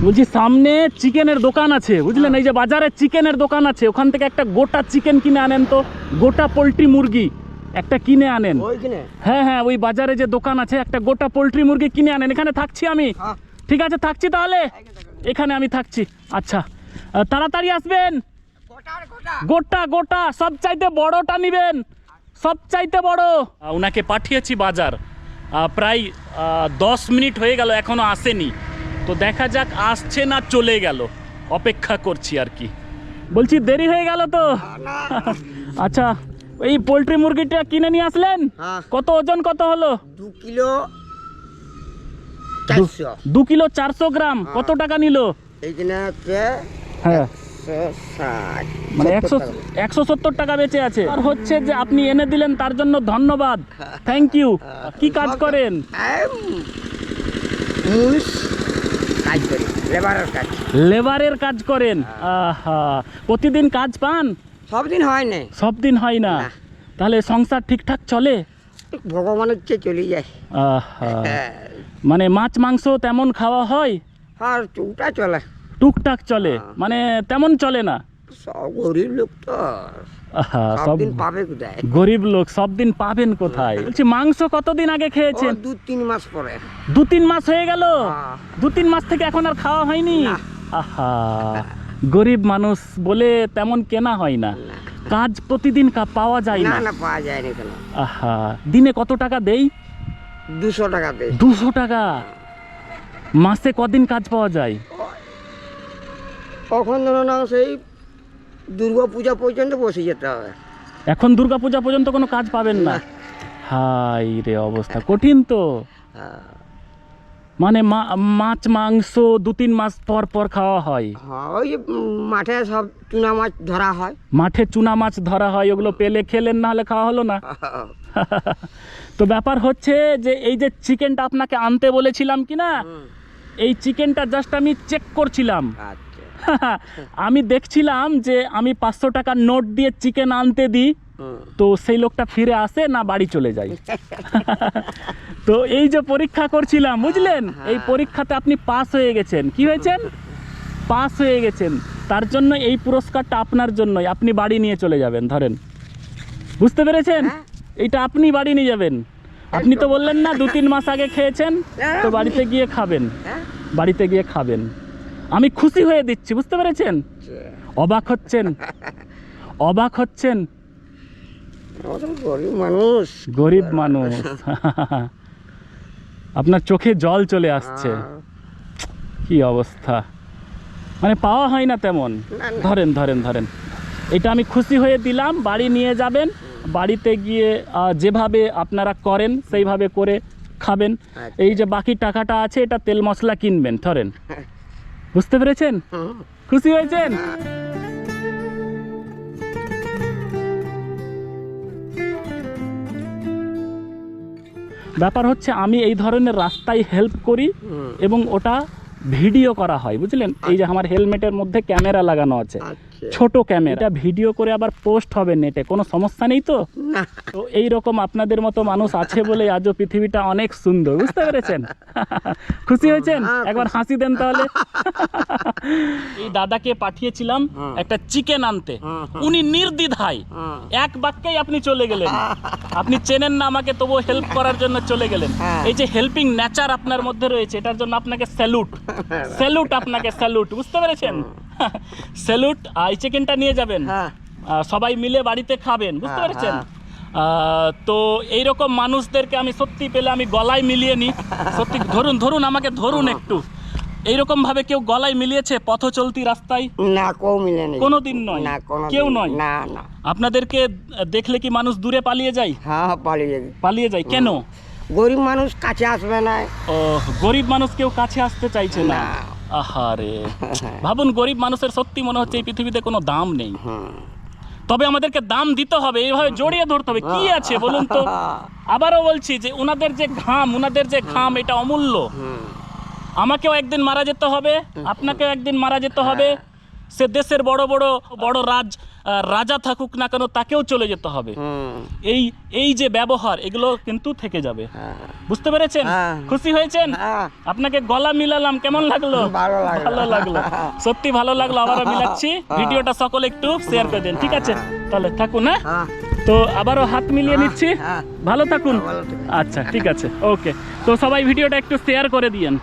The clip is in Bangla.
বলছি সামনে চিকেনের দোকান আছে বুঝলেন, এই যে বাজারে চিকেনের দোকান আছে, ওখান থেকে একটা গোটা চিকেন কিনে আনেন তো, গোটা পোলট্রি মুরগি একটা কিনে আনেন। হ্যাঁ হ্যাঁ, ওই বাজারে যে দোকান আছে একটা গোটা পোলট্রি মুরগি কিনে আনেন। এখানে থাকছি আমি। ঠিক আছে, থাকছি তাহলে, এখানে আমি থাকছি। আচ্ছা, তাড়াতাড়ি আসবেন। গোটা গোটা, সব চাইতে বড়টা নিবেন, সব চাইতে বড়। ওনাকে পাঠিয়েছি বাজার, প্রায় 10 মিনিট হয়ে গেল, এখনো আসেনি। তো দেখা যাক আসছে না চলে গেল, অপেক্ষা করছি আর কি। বলছি দেরি হয়ে গেল তো? আচ্ছা, এই পোলট্রি মুরগিটা কিনে নিয়ে আসলেন? কত ওজন কত হলো? 2 কিলো 2 কিলো 400 গ্রাম। কত টাকা নিল? এইখানে আছে হ্যাঁ 160, মানে 170 টাকা বেঁচে আছে। আর হচ্ছে যে আপনি এনে দিলেন তার জন্য ধন্যবাদ, থ্যাংক ইউ। কি কাজ করেন? কাজ করি, লেবারের কাজ। লেবারের কাজ করেন? আহা, প্রতিদিন কাজ পান? সব দিন হয় না। সব দিন হয় না? তাহলে সংসার ঠিকঠাক চলে? ভগবানের চেয়ে চলে যায়। আহা, মানে মাছ মাংস তেমন খাওয়া হয়? আর ওটা চলে, টুকটাক চলে, মানে তেমন চলে না। সব গরিব লোক তো, আহা, সব দিন পাবে কোথায়? গরিব লোক সব দিন পাবেন কোথায়? বলছি মাংস কতদিন আগে খেয়েছেন? 2-3 মাস পরে। 2-3 মাস হয়ে গেল? 2-3 মাস থেকে এখন আর খাওয়া হয়নি? আহা, গরিব মানুষ বলে তেমন কেনা হয় না। কাজ প্রতিদিন পাওয়া যায় না? না, পাওয়া যায় না কেন। আহা, দিনে কত টাকা দেই? 200 টাকা দেয়। 200 টাকা? মাসে কদিন কাজ পাওয়া যায়? কখন ধরো না, সেই দুর্গা পূজা পর্যন্ত বসে যেতে হবে। এখন দুর্গা পূজা পর্যন্ত কোনো কাজ পাবেন না? হাই রে, অবস্থা কঠিন তো। মানে মাছ মাংস 2-3 মাস পর পর খাওয়া হয়? ওই মাঠে সব চুনা মাছ ধরা হয়। মাঠে চুনা মাছ ধরা হয়, ওগুলো পেলে খেলেন, না হলে খাওয়া হলো না? তো ব্যাপার হচ্ছে যে এই যে চিকেনটা আপনাকে আনতে বলেছিলাম কি না, এই চিকেনটা জাস্ট আমি চেক করছিলাম। আমি দেখছিলাম যে আমি 500 টাকার নোট দিয়ে চিকেন আনতে দিই, তো সেই লোকটা ফিরে আসে না বাড়ি চলে যায়। তো এই যে পরীক্ষা করছিলাম বুঝলেন, এই পরীক্ষাতে আপনি পাস হয়ে গেছেন। কি হয়েছেন? পাস হয়ে গেছেন। তার জন্য এই পুরস্কারটা আপনার জন্যই, আপনি বাড়ি নিয়ে চলে যাবেন। ধরেন, বুঝতে পেরেছেন? এইটা আপনি বাড়ি নিয়ে যাবেন। আপনি তো বললেন না 2-3 মাস আগে খেয়েছেন, তো বাড়িতে গিয়ে খাবেন, বাড়িতে গিয়ে খাবেন। আমি খুশি হয়ে দিচ্ছি, বুঝতে পেরেছেন? অবাক হচ্ছেন? অবাক হচ্ছেন? গরিব মানুষ, গরিব মানুষ। আপনার চোখে জল চলে আসছে। কি অবস্থা, মানে পাওয়া হয় না তেমন। ধরেন ধরেন ধরেন, এটা আমি খুশি হয়ে দিলাম, বাড়ি নিয়ে যাবেন। বাড়িতে গিয়ে যেভাবে আপনারা করেন সেইভাবে করে খাবেন। এই যে বাকি টাকাটা আছে, এটা তেল মশলা কিনবেন। ধরেন, বুঝতে পেরেছেন? খুশি হয়েছেন? ব্যাপার হচ্ছে আমি এই ধরনের রাস্তায় হেল্প করি এবং ওটা ভিডিও করা হয়, বুঝলেন? এই যে আমার হেলমেটের মধ্যে ক্যামেরা লাগানো আছে, ছোট ক্যামেরা, এটা ভিডিও করে আবার পোস্ট হবে নেটে, কোনো সমস্যা নেই তো? তো এইরকম আপনাদের মতো মানুষ আছে বলে আজও পৃথিবীটা অনেক সুন্দর, বুঝতে পেরেছেন? খুশি হয়েছেন? একবার হাসি দেন তাহলে। এই দাদাকে পাঠিয়েছিলাম একটা চিকেন আনতে, উনি নির্দ্বিধায় এক বাক্যেই আপনি চলে গেলেন। আপনি চেনেন না আমাকে, তবুও হেল্প করার জন্য চলে গেলেন। এই যে হেল্পিং নেচার আপনার মধ্যে রয়েছে, এটার জন্য আপনাকে স্যালুট, স্যালুট আপনাকে, স্যালুট, বুঝতে পেরেছেন? স্যালুট। এই চিকেনটা নিয়ে যাবেন, সবাই মিলে বাড়িতে খাবেন, বুঝতে পেরেছেন? তো এইরকম মানুষদেরকে আমি সত্যি পেলে আমি গলায় মিলিয়ে নিই। সত্যি ধরুন, ধরুন আমাকে, ধরুন একটু। এইরকম ভাবে কেউ গলায় মিলিয়েছে পথ চলতি রাস্তায়? না, কেউ মিলে নেই, কোনোদিন নয়, কেউ নয়। না না। আপনাদেরকে দেখলে কি মানুষ দূরে পালিয়ে যায়? হ্যাঁ, পালিয়ে যাবে। পালিয়ে যায় কেন? গরিব মানুষ কাছে আসবে না। ও, গরিব মানুষ কেউ কাছে আসতে চাইছে না? আহারে, ভাবুন, গরিব মানুষের সত্যি মনে হচ্ছে এই পৃথিবীতে কোনো দাম নেই। তবে আমাদেরকে দাম দিতে হবে, এইভাবে জড়িয়ে ধরতে হবে। কি আছে বলুন তো? আবারও বলছি যে ওনাদের যে ঘাম, এটা অমূল্য। আমাকেও একদিন মারা যেতে হবে, আপনাকেও একদিন মারা যেতে হবে। সে দেশের বড় বড় বড় রাজা থাকুক না কেন, তাকেও চলে যেতে হবে। এই এই যে ব্যবহার, এগুলো কিন্তু থেকে যাবে। বুঝতে পেরেছেন? খুশি হয়েছেন? আপনাকে গলা মিলালাম, কেমন লাগলো? ভালো লাগলো, সত্যি ভালো লাগলো। আবারও মিলাচ্ছি। ভিডিওটা সকলে একটু শেয়ার করে দেন, ঠিক আছে? তাহলে থাকুন। হ্যাঁ, তো আবারও হাত মিলিয়ে নিচ্ছি। ভালো থাকুন। আচ্ছা, ঠিক আছে, ওকে। তো সবাই ভিডিওটা একটু শেয়ার করে দিয়েন।